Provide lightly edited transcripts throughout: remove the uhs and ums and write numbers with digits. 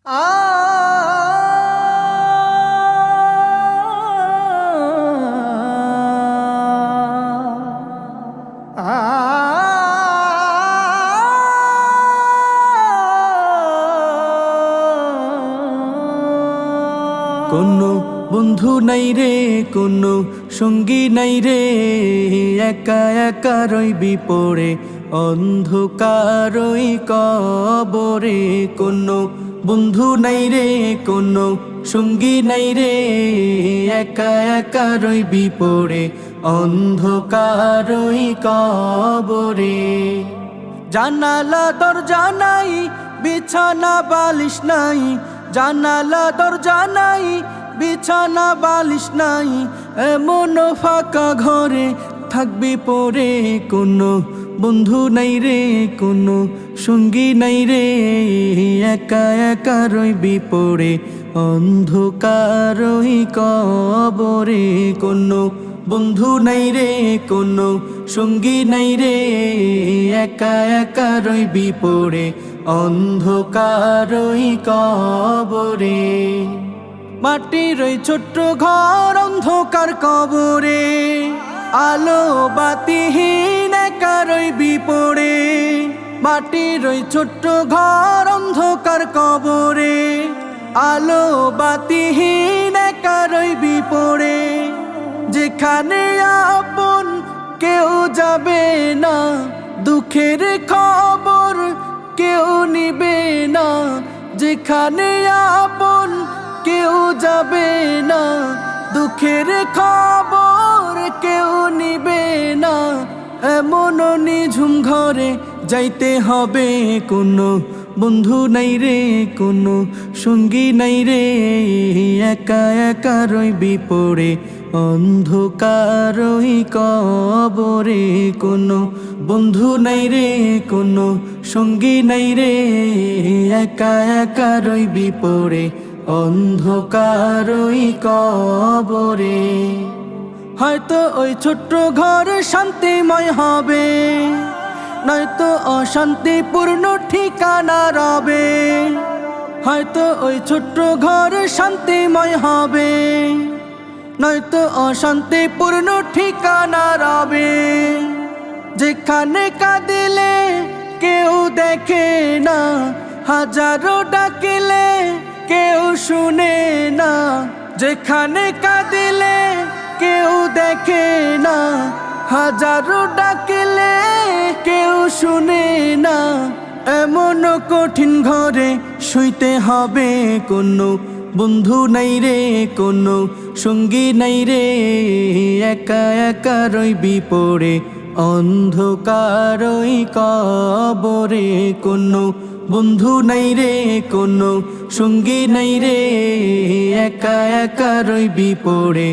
কোনো বন্ধু নাই রে, কোনো সঙ্গী নাই রে, একা একা রইবি পড়ে অন্ধকারই কবরে। কোনো বন্ধু নাই রে, কোনো সঙ্গী নাই রে, একা একা রইবি পড়ে অন্ধকারই কবরে। জানালা দরজা নাই, বিছানা বালিশ নাই, জানালা দরজা নাই, বিছানা বালিশ নাই, এমন ফাঁকা ঘরে থাকবি পড়ে। কোনো বন্ধু নাই রে, কোনো সঙ্গী নাই রে, একা একা রইবি পড়ে অন্ধকারই কবরে। কোনো বন্ধু নাই রে, কোনো সঙ্গী নাই রে, একা একা রইবি পড়ে অন্ধকারই কবরে। মাটির ওই ছোট্ট ঘর অন্ধকার কবরে, আলো বাতিহীন একা রইবি পড়ে। মাটির ওই ছোট্ট ঘর অন্ধকার কবরে, আলো বাতিহীন একা রইবি পড়ে। যেখানে আপন কেউ যাবে না, দুঃখের খবর কেউ নিবে না। যেখানে আপন কেউ যাবে না, দুঃখের খবর কেউ নিবে না, এমন নিঝুম ঘরে যাইতে হবে। কোনো বন্ধু নাই রে, কোনো সঙ্গী নাই রে, একা একা রইবি পড়ে অন্ধকারই কবরে। কোনো বন্ধু নাই রে, কোনো সঙ্গী নাই রে, একা একা রইবি পড়ে অন্ধকারই কবরে। হয়তো ওই ছোট্ট ঘর শান্তিময় হবে, নয়তো অশান্তিপূর্ণ ঠিকানা রবে। হয়তো ওই ছোট্ট ঘর শান্তিময় হবে, নয়তো অশান্তিপূর্ণ ঠিকানা রবে। যেখানে কাঁদিলে কেউ দেখে না, হাজারো ডাকিলে কেউ শুনে না। যেখানে কাঁদিলে কেউ দেখে না, হাজারো ডাকিলে কেউ শুনে না, এমন কঠিন ঘরে শুইতে হবে। কোনো বন্ধু নাই রে, কোনো সঙ্গী নাই রে, একা একা রইবি পড়ে অন্ধকারই কবরে। কোনো বন্ধু নাই রে, কোনো সঙ্গী নাই রে, একা একা রইবি পড়ে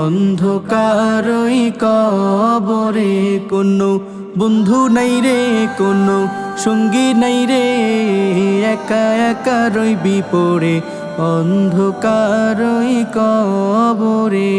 অন্ধকারই কবরে। কোনো বন্ধু নাই রে, কোনো সঙ্গী নাই রে, একা একা রইবি পড়ে অন্ধকারই কবরে।